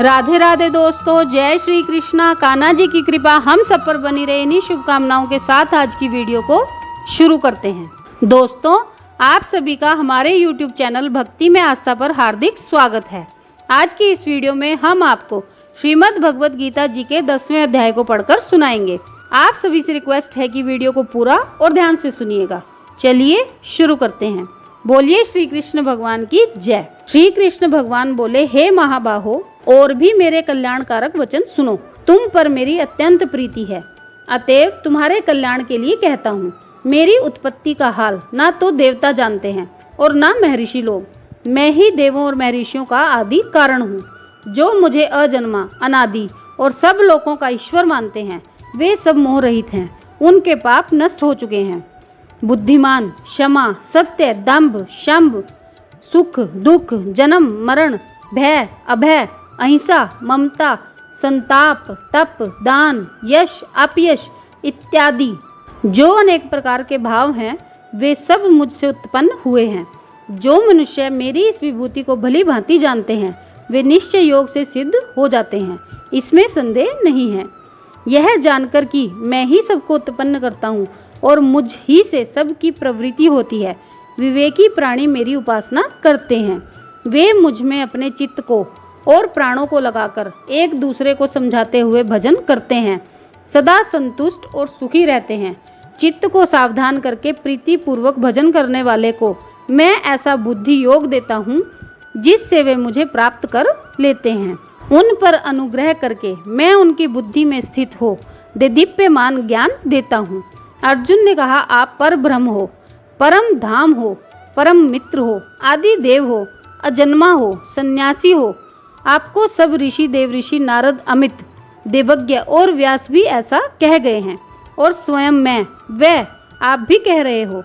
राधे राधे दोस्तों, जय श्री कृष्णा। कान्हा जी की कृपा हम सब पर बनी रहे, इन्हीं शुभकामनाओं के साथ आज की वीडियो को शुरू करते हैं। दोस्तों, आप सभी का हमारे YouTube चैनल भक्ति में आस्था पर हार्दिक स्वागत है। आज की इस वीडियो में हम आपको श्रीमद् भगवत गीता जी के 10वें अध्याय को पढ़कर सुनाएंगे। आप सभी से रिक्वेस्ट है कि वीडियो को पूरा और ध्यान से सुनिएगा। चलिए शुरू करते हैं। बोलिए श्री कृष्ण भगवान की जय। श्री कृष्ण भगवान बोले, हे महाबाहो, और भी मेरे कल्याणकारक वचन सुनो। तुम पर मेरी अत्यंत प्रीति है, अतएव तुम्हारे कल्याण के लिए कहता हूँ। मेरी उत्पत्ति का हाल ना तो देवता जानते हैं और ना महर्षि लोग। मैं ही देवों और महर्षियों का आदि कारण हूँ। जो मुझे अजन्मा, अनादि और सब लोगों का ईश्वर मानते हैं, वे सब मोह रहित हैं। उनके पाप नष्ट हो चुके हैं। बुद्धिमान, क्षमा, सत्य, दंभ, शंभ, सुख, दुख, जन्म, मरण, भय, अभय, अहिंसा, ममता, संताप, तप, दान, यश, अपयश इत्यादि जो अनेक प्रकार के भाव हैं, वे सब मुझसे उत्पन्न हुए हैं। जो मनुष्य मेरी इस विभूति को भली भांति जानते हैं, वे निश्चय योग से सिद्ध हो जाते हैं, इसमें संदेह नहीं है। यह जानकर कि मैं ही सबको उत्पन्न करता हूँ और मुझ ही से सबकी प्रवृत्ति होती है, विवेकी प्राणी मेरी उपासना करते हैं। वे मुझ में अपने चित्त को और प्राणों को लगाकर एक दूसरे को समझाते हुए भजन करते हैं, सदा संतुष्ट और सुखी रहते हैं। चित्त को सावधान करके प्रीति पूर्वक भजन करने वाले को मैं ऐसा बुद्धि योग देता हूँ, जिससे वे मुझे प्राप्त कर लेते हैं। उन पर अनुग्रह करके मैं उनकी बुद्धि में स्थित हो दिव्यमान ज्ञान देता हूँ। अर्जुन ने कहा, आप पर ब्रह्म हो, परम धाम हो, परम मित्र हो, आदि देव हो, अजन्मा हो, सन्यासी हो। आपको सब ऋषि, देव ऋषि, नारद, अमित, देवज्ञ और व्यास भी ऐसा कह गए हैं, और स्वयं मैं वह आप भी कह रहे हो।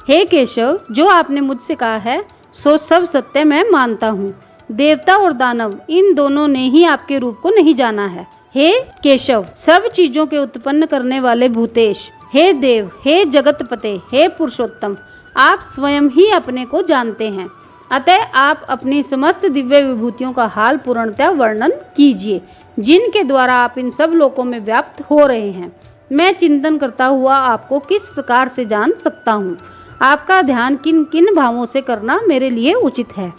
हे केशव, जो आपने मुझसे कहा है सो सब सत्य मैं मानता हूँ। देवता और दानव इन दोनों ने ही आपके रूप को नहीं जाना है। हे केशव, सब चीजों के उत्पन्न करने वाले भूतेश, हे देव, हे जगतपते, हे पुरुषोत्तम, आप स्वयं ही अपने को जानते हैं। अतः आप अपनी समस्त दिव्य विभूतियों का हाल पूर्णतः वर्णन कीजिए, जिनके द्वारा आप इन सब लोकों में व्याप्त हो रहे हैं। मैं चिंतन करता हुआ आपको किस प्रकार से जान सकता हूँ। आपका ध्यान किन किन भावों से करना मेरे लिए उचित है।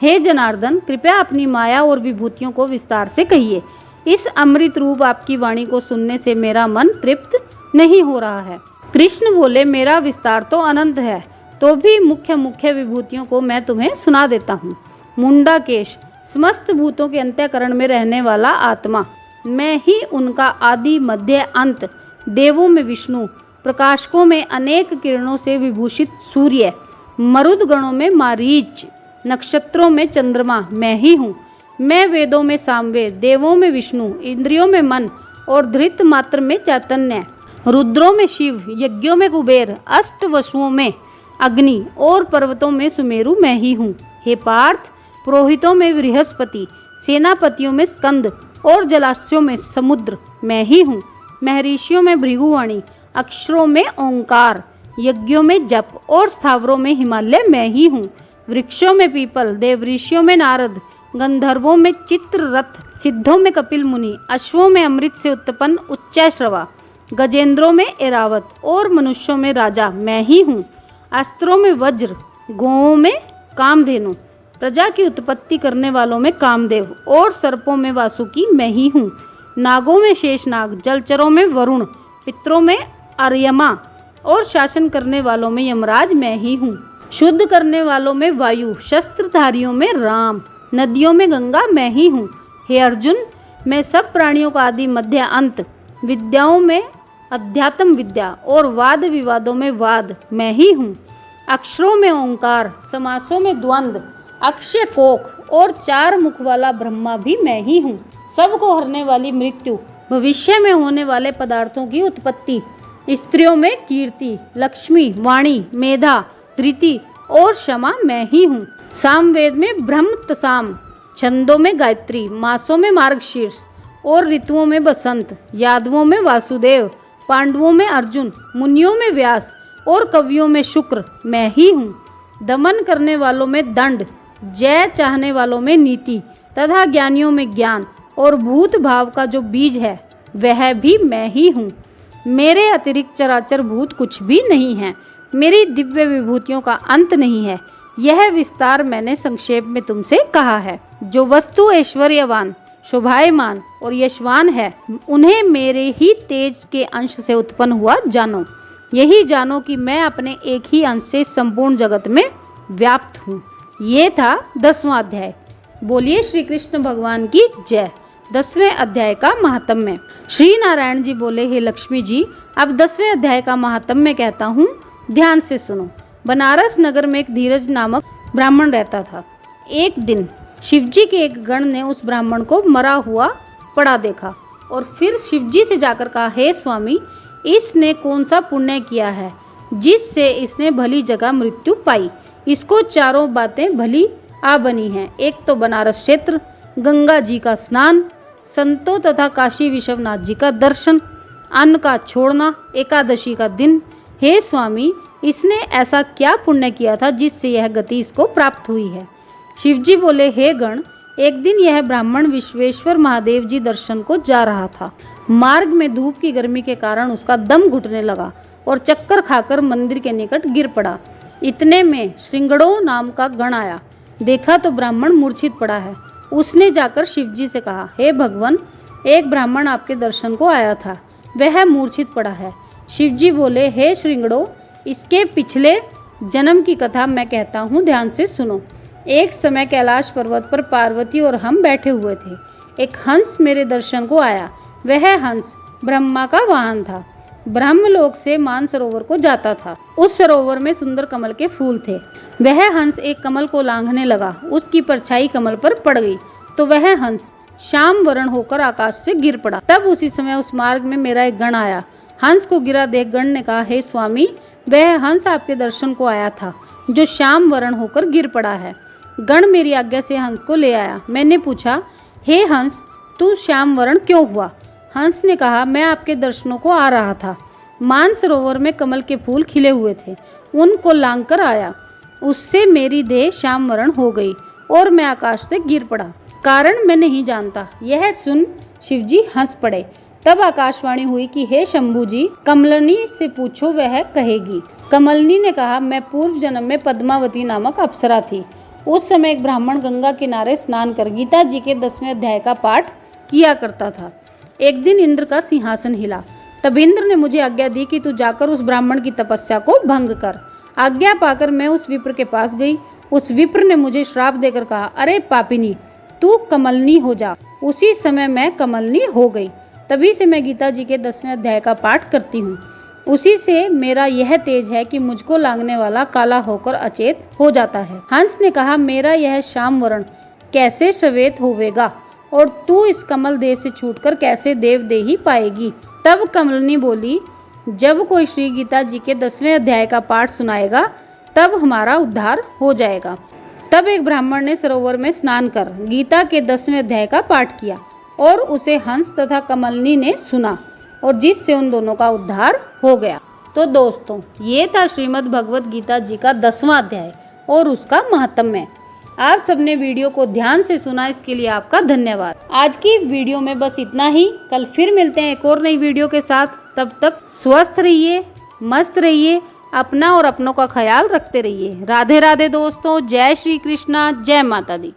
हे जनार्दन, कृपया अपनी माया और विभूतियों को विस्तार से कहिए। इस अमृत रूप आपकी वाणी को सुनने से मेरा मन तृप्त नहीं हो रहा है। कृष्ण बोले, मेरा विस्तार तो अनंत है, तो भी मुख्य मुख्य विभूतियों को मैं तुम्हें सुना देता हूँ। मुंडाकेश, समस्त भूतों के अंतःकरण में रहने वाला आत्मा, मैं ही उनका आदि मध्य अंत। देवों में विष्णु, प्रकाशकों में अनेक किरणों से विभूषित सूर्य, मरुद गणों में मारीच, नक्षत्रों में चंद्रमा मैं ही हूँ। मैं वेदों में सामवेद, देवों में विष्णु, इंद्रियों में मन और धृत मात्र में चैतन्य, रुद्रों में शिव, यज्ञों में कुबेर, अष्ट वसुओं में अग्नि और पर्वतों में सुमेरु मैं ही हूँ। हे पार्थ, पुरोहितों में बृहस्पति, सेनापतियों में स्कंद और जलाशयों में समुद्र मैं ही हूँ। महर्षियों में भृगुवाणी, अक्षरों में ओंकार, यज्ञों में जप और स्थावरों में हिमालय मैं ही हूँ। वृक्षों में पीपल, देवऋषियों में नारद, गंधर्वों में चित्ररथ, सिद्धों में कपिल मुनि, अश्वों में अमृत से उत्पन्न उच्चैश्रवा, गजेंद्रों में ऐरावत और मनुष्यों में राजा मैं ही हूँ। अस्त्रों में वज्र, गौओं में कामधेनु, प्रजा की उत्पत्ति करने वालों में कामदेव और सर्पों में वासुकी मैं ही हूँ। नागों में शेषनाग, जलचरों में वरुण, पितरों में अर्यमा और शासन करने वालों में यमराज मैं ही हूँ। शुद्ध करने वालों में वायु, शस्त्रधारियों में राम, नदियों में गंगा मैं ही हूँ। हे अर्जुन, मैं सब प्राणियों का आदि मध्य अंत, विद्याओं में अध्यात्म विद्या और वाद विवादों में वाद मैं ही हूँ। अक्षरों में ओंकार, समासों में द्वंद्व, अक्षय कोख और चार मुख वाला ब्रह्मा भी मैं ही हूँ। सबको हरने वाली मृत्यु, भविष्य में होने वाले पदार्थों की उत्पत्ति, स्त्रियों में कीर्ति, लक्ष्मी, वाणी, मेधा, धृति और क्षमा मैं ही हूँ। सामवेद में ब्रह्म तसाम, छंदों में गायत्री, मासों में मार्गशीर्ष और ऋतुओं में बसंत, यादवों में वासुदेव, पांडवों में अर्जुन, मुनियों में व्यास और कवियों में शुक्र मैं ही हूँ। दमन करने वालों में दंड, जय चाहने वालों में नीति तथा ज्ञानियों में ज्ञान और भूत भाव का जो बीज है वह भी मैं ही हूँ। मेरे अतिरिक्त चराचर भूत कुछ भी नहीं है। मेरी दिव्य विभूतियों का अंत नहीं है। यह विस्तार मैंने संक्षेप में तुमसे कहा है। जो वस्तु ऐश्वर्यवान, शोभायमान और यशवान है, उन्हें मेरे ही तेज के अंश से उत्पन्न हुआ जानो। यही जानो कि मैं अपने एक ही अंश से संपूर्ण जगत में व्याप्त हूँ। ये था 10वां अध्याय। बोलिए श्री कृष्ण भगवान की जय। 10वें अध्याय का महात्म्य। श्री नारायण जी बोले, हे लक्ष्मी जी, अब 10वें अध्याय का महात्म्य कहता हूँ, ध्यान से सुनो। बनारस नगर में एक धीरज नामक ब्राह्मण रहता था। एक दिन शिवजी के एक गण ने उस ब्राह्मण को मरा हुआ पड़ा देखा और फिर शिवजी से जाकर कहा, हे स्वामी, इसने कौन सा पुण्य किया है जिससे इसने भली जगह मृत्यु पाई। इसको चारों बातें भली आ बनी हैं। एक तो बनारस क्षेत्र, गंगा जी का स्नान, संतों तथा काशी विश्वनाथ जी का दर्शन, अन्न का छोड़ना, एकादशी का दिन। हे स्वामी, इसने ऐसा क्या पुण्य किया था जिससे यह गति इसको प्राप्त हुई है। शिवजी बोले, हे गण, एक दिन यह ब्राह्मण विश्वेश्वर महादेव जी दर्शन को जा रहा था। मार्ग में धूप की गर्मी के कारण उसका दम घुटने लगा और चक्कर खाकर मंदिर के निकट गिर पड़ा। इतने में श्रृंगड़ो नाम का गण आया। देखा तो ब्राह्मण मूर्छित पड़ा है। उसने जाकर शिवजी से कहा, हे भगवान, एक ब्राह्मण आपके दर्शन को आया था, वह मूर्छित पड़ा है। शिवजी बोले, हे श्रृंगड़ो, इसके पिछले जन्म की कथा मैं कहता हूँ, ध्यान से सुनो। एक समय कैलाश पर्वत पर पार्वती और हम बैठे हुए थे। एक हंस मेरे दर्शन को आया। वह हंस ब्रह्मा का वाहन था। ब्रह्मलोक से मानसरोवर को जाता था। उस सरोवर में सुंदर कमल के फूल थे। वह हंस एक कमल को लांघने लगा। उसकी परछाई कमल पर पड़ गई तो वह हंस श्याम वर्ण होकर आकाश से गिर पड़ा। तब उसी समय उस मार्ग में मेरा एक गण आया। हंस को गिरा देख गण ने कहा, हे स्वामी, वह हंस आपके दर्शन को आया था जो श्याम वर्ण होकर गिर पड़ा है। गण मेरी आज्ञा से हंस को ले आया। मैंने पूछा, हे हंस, तू श्याम वर्ण क्यों हुआ? हंस ने कहा, मैं आपके दर्शनों को आ रहा था। मानसरोवर में कमल के फूल खिले हुए थे, उनको लांघ कर आया। उससे मेरी देह श्याम वर्ण हो गई और मैं आकाश से गिर पड़ा। कारण मैं नहीं जानता। यह सुन शिवजी हंस पड़े। तब आकाशवाणी हुई कि हे शंभू जी, कमलनी से पूछो, वह कहेगी। कमलनी ने कहा, मैं पूर्व जन्म में पद्मावती नामक अप्सरा थी। उस समय एक ब्राह्मण गंगा किनारे स्नान कर गीता जी के 10वें अध्याय का पाठ किया करता था। एक दिन इंद्र का सिंहासन हिला। तब इंद्र ने मुझे आज्ञा दी कि तू जाकर उस ब्राह्मण की तपस्या को भंग कर। आज्ञा पाकर मैं उस विप्र के पास गई। उस विप्र ने मुझे श्राप देकर कहा, अरे पापिनी, तू कमलनी हो जा। उसी समय मैं कमलनी हो गई। तभी से मैं गीता जी के 10वें अध्याय का पाठ करती हूँ। उसी से मेरा यह तेज है कि मुझको लांघने वाला काला होकर अचेत हो जाता है। हंस ने कहा, मेरा यह श्याम वर्ण कैसे श्वेत होवेगा और तू इस कमल देह से छूटकर कैसे देव देही पाएगी? तब कमलनी बोली, जब कोई श्री गीता जी के 10वें अध्याय का पाठ सुनाएगा तब हमारा उद्धार हो जाएगा। तब एक ब्राह्मण ने सरोवर में स्नान कर गीता के 10वें अध्याय का पाठ किया और उसे हंस तथा कमलनी ने सुना और जिससे उन दोनों का उद्धार हो गया। तो दोस्तों, ये था श्रीमद् भगवत गीता जी का 10वां अध्याय और उसका महात्म्य। आप सबने वीडियो को ध्यान से सुना, इसके लिए आपका धन्यवाद। आज की वीडियो में बस इतना ही। कल फिर मिलते हैं एक और नई वीडियो के साथ। तब तक स्वस्थ रहिए, मस्त रहिए, अपना और अपनों का ख्याल रखते रहिए। राधे राधे दोस्तों, जय श्री कृष्णा, जय माता दी।